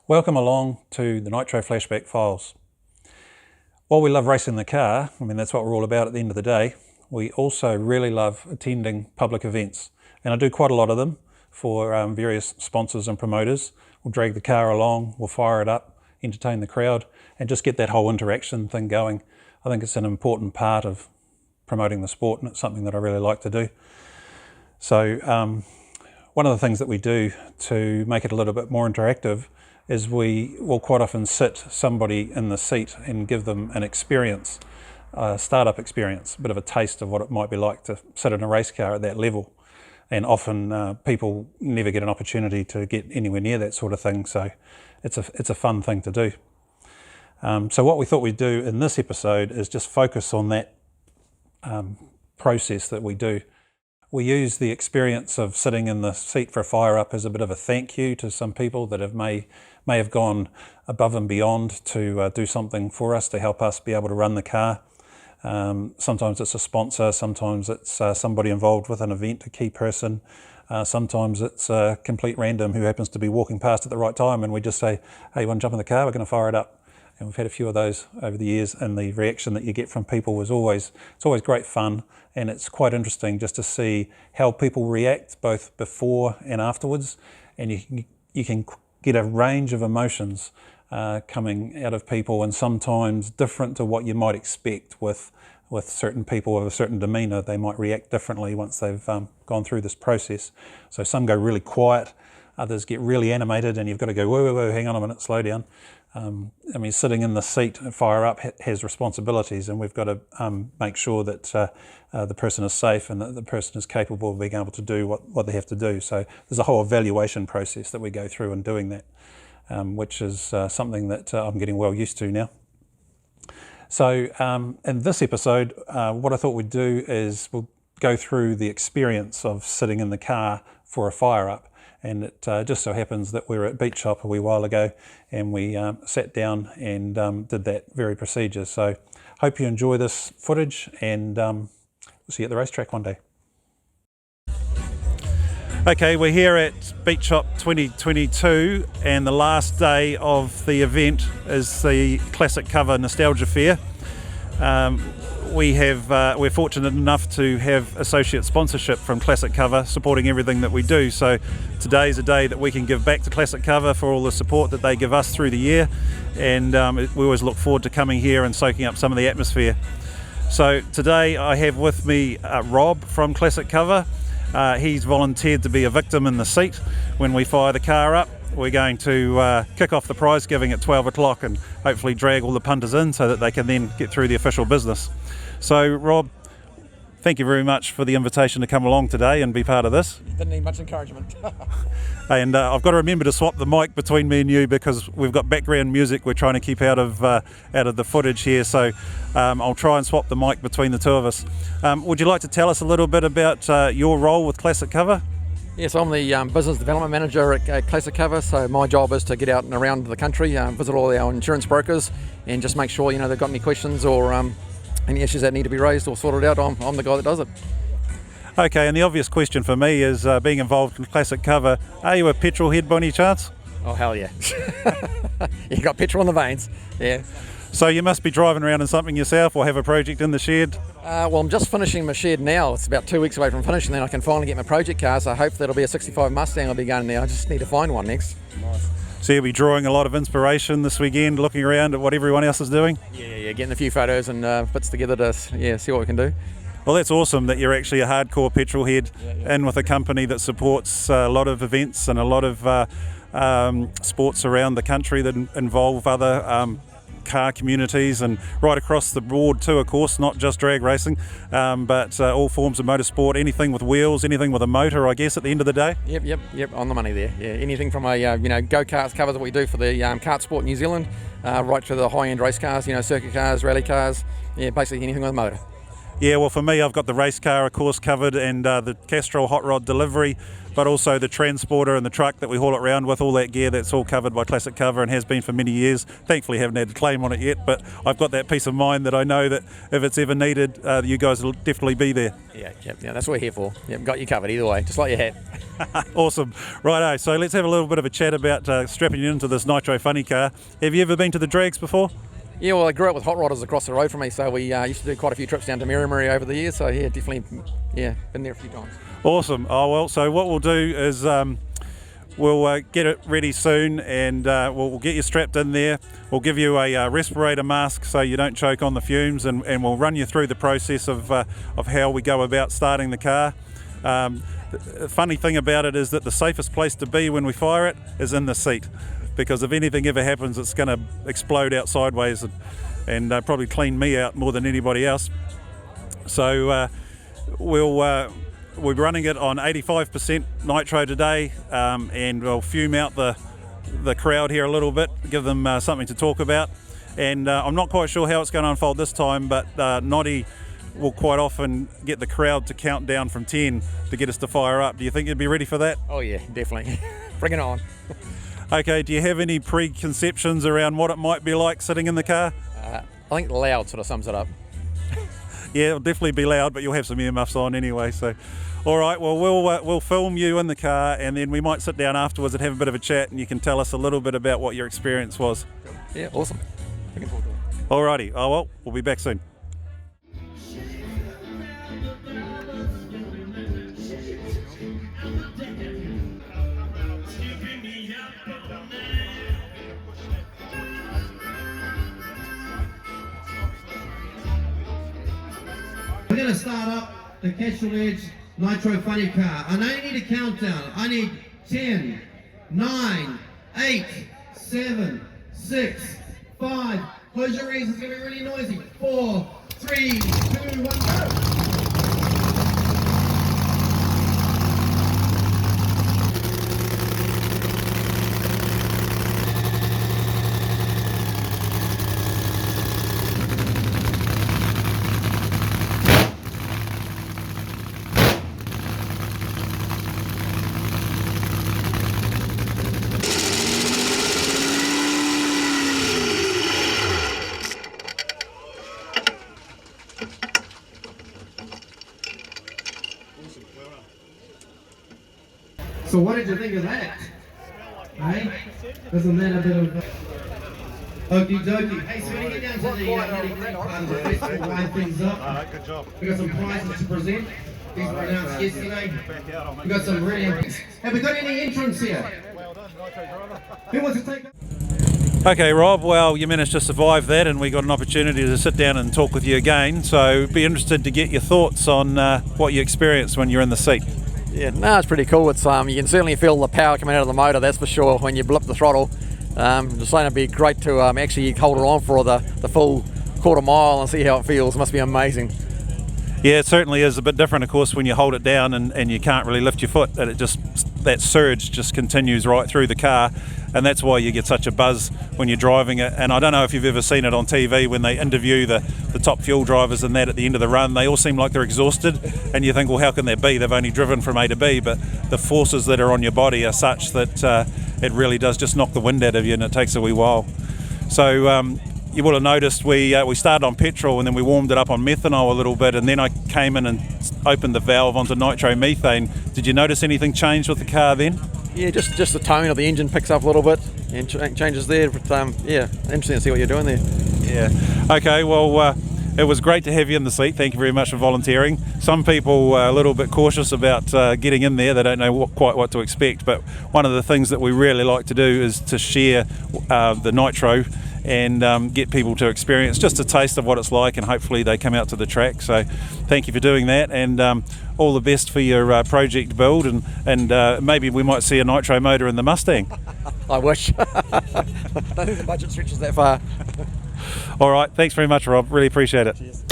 Welcome along to the Nitro Flashback files. While we love racing the car, that's what we're all about at the end of the day, we also really love attending public events. And I do quite a lot of them for various sponsors and promoters. We'll drag the car along, we'll fire it up, entertain the crowd, and just get that whole interaction thing going. I think it's an important part of promoting the sport, and it's something that I really like to do. So one of the things that we do to make it a little bit more interactive is we will quite often sit somebody in the seat and give them an experience, a startup experience, a bit of a taste of what it might be like to sit in a race car at that level. And often people never get an opportunity to get anywhere near that sort of thing, so it's a fun thing to do. So what we thought we'd do in this episode is just focus on that process that we do. We use the experience of sitting in the seat for a fire up as a bit of a thank you to some people that may have gone above and beyond to do something for us, to help us be able to run the car. Sometimes it's a sponsor, sometimes it's somebody involved with an event, a key person. Sometimes it's a complete random who happens to be walking past at the right time, and we just say, hey, you want to jump in the car? We're going to fire it up. And we've had a few of those over the years, and the reaction that you get from people is always great fun, and it's quite interesting just to see how people react both before and afterwards, and you can get a range of emotions coming out of people, and sometimes different to what you might expect with certain people of a certain demeanour. They might react differently once they've gone through this process. So some go really quiet, others get really animated, and you've got to go, whoa, whoa, whoa, hang on a minute, slow down. Sitting in the seat, fire up has responsibilities, and we've got to make sure that the person is safe and that the person is capable of being able to do what they have to do. So there's a whole evaluation process that we go through in doing that, which is something that I'm getting well used to now. So in this episode, what I thought we'd do is we'll go through the experience of sitting in the car for a fire up. And it just so happens that we were at Beach Shop a wee while ago, and we sat down and did that very procedure. So hope you enjoy this footage, and we'll see you at the racetrack one day. Okay, we're here at Beach Shop 2022, and the last day of the event is the Classic Cover Nostalgia Fair. We're fortunate enough to have associate sponsorship from Classic Cover supporting everything that we do. So today is a day that we can give back to Classic Cover for all the support that they give us through the year, and we always look forward to coming here and soaking up some of the atmosphere. So today I have with me Rob from Classic Cover. He's volunteered to be a victim in the seat when we fire the car up. We're going to kick off the prize giving at 12 o'clock and hopefully drag all the punters in so that they can then get through the official business. So Rob, thank you very much for the invitation to come along today and be part of this. Didn't need much encouragement. And I've got to remember to swap the mic between me and you because we've got background music we're trying to keep out of the footage here. So I'll try and swap the mic between the two of us. Would you like to tell us a little bit about your role with Classic Cover? Yes, I'm the Business Development Manager at Classic Cover, so my job is to get out and around the country, visit all our insurance brokers, and just make sure they've got any questions or any issues that need to be raised or sorted out. I'm the guy that does it. Okay, and the obvious question for me is, being involved in Classic Cover, are you a petrol head by any chance? Oh, hell yeah. You got petrol in the veins, yeah. So you must be driving around in something yourself or have a project in the shed? Well, I'm just finishing my shed now. It's about 2 weeks away from finishing, then I can finally get my project car, so I hope that'll be a 65 Mustang I'll be going there. I just need to find one next. Nice. So you'll be drawing a lot of inspiration this weekend, looking around at what everyone else is doing? Yeah, getting a few photos and bits together to see what we can do. Well, that's awesome that you're actually a hardcore petrol head and with a company that supports a lot of events and a lot of sports around the country that involve other car communities and right across the board too, of course, not just drag racing, but all forms of motorsport, anything with wheels, anything with a motor, I guess, at the end of the day. Yep, on the money there. Yeah, anything from a go-kart covers that we do for the kart sport in New Zealand, right to the high-end race cars, circuit cars, rally cars, basically anything with a motor. Yeah, well, for me, I've got the race car, of course, covered, and the Castrol hot rod delivery, but also the transporter and the truck that we haul it around with, all that gear, that's all covered by Classic Cover and has been for many years. Thankfully, haven't had a claim on it yet, but I've got that peace of mind that I know that if it's ever needed, you guys will definitely be there. Yeah, that's what we're here for. Yep, got you covered either way, just like your hat. Awesome. Righto, so let's have a little bit of a chat about strapping you into this Nitro Funny Car. Have you ever been to the drags before? Yeah, well, I grew up with hot rodders across the road from me, so we used to do quite a few trips down to Mary over the years, so yeah, definitely, been there a few times. Awesome. Oh, well, so what we'll do is we'll get it ready soon, and we'll get you strapped in there. We'll give you a respirator mask so you don't choke on the fumes, and we'll run you through the process of how we go about starting the car. The funny thing about it is that the safest place to be when we fire it is in the seat, because if anything ever happens, it's going to explode out sideways and probably clean me out more than anybody else. So we're running it on 85% nitro today, and we'll fume out the crowd here a little bit, give them something to talk about. And I'm not quite sure how it's going to unfold this time, but Noddy will quite often get the crowd to count down from 10 to get us to fire up. Do you think you'd be ready for that? Oh yeah, definitely. Bring it on. Okay, do you have any preconceptions around what it might be like sitting in the car? I think loud sort of sums it up. Yeah, it'll definitely be loud, but you'll have some earmuffs on anyway. So, all right. Well, we'll film you in the car, and then we might sit down afterwards and have a bit of a chat, and you can tell us a little bit about what your experience was. Yeah, awesome. Looking forward to it. All righty. Oh well, we'll be back soon. We're going to start up the Castrol Edge Nitro Funny Car. I only need a countdown. I need 10, 9, 8, 7, 6, 5. Close your ears, it's going to be really noisy. 4, 3, 2, 1, go! So what did you think of that? Hey? Isn't that a bit of okie dokie? Hey, so when you get down to the nitty-gritty part of the festival, wind things up. Good job. We've got some prizes to present. These were announced yesterday. We've got some really... Have we got any entrants here? Who wants to take up? Okay, Rob, well, you managed to survive that, and we got an opportunity to sit down and talk with you again, so be interested to get your thoughts on what you experienced when you're in the seat. Yeah, no, it's pretty cool. It's you can certainly feel the power coming out of the motor, that's for sure, when you blip the throttle. It's going to be great to actually hold it on for the full quarter mile and see how it feels. It must be amazing. Yeah, it certainly is a bit different, of course, when you hold it down and you can't really lift your foot, and that surge just continues right through the car, and that's why you get such a buzz when you're driving it. And I don't know if you've ever seen it on TV when they interview the top fuel drivers and that at the end of the run, they all seem like they're exhausted, and you think, well, how can that be? They've only driven from A to B, but the forces that are on your body are such that it really does just knock the wind out of you, and it takes a wee while. So you will have noticed we started on petrol, and then we warmed it up on methanol a little bit, and then I came in and opened the valve onto nitromethane. Did you notice anything change with the car then? Yeah, just the tone of the engine picks up a little bit and changes there. But yeah, interesting to see what you're doing there. Yeah. Okay. Well, it was great to have you in the seat. Thank you very much for volunteering. Some people are a little bit cautious about getting in there. They don't know quite what to expect. But one of the things that we really like to do is to share the nitro and get people to experience just a taste of what it's like, and hopefully they come out to the track. So thank you for doing that, and all the best for your project build, and maybe we might see a nitro motor in the Mustang. I wish. I don't think the budget stretches that far. All right, thanks very much, Rob. Really appreciate it. Cheers.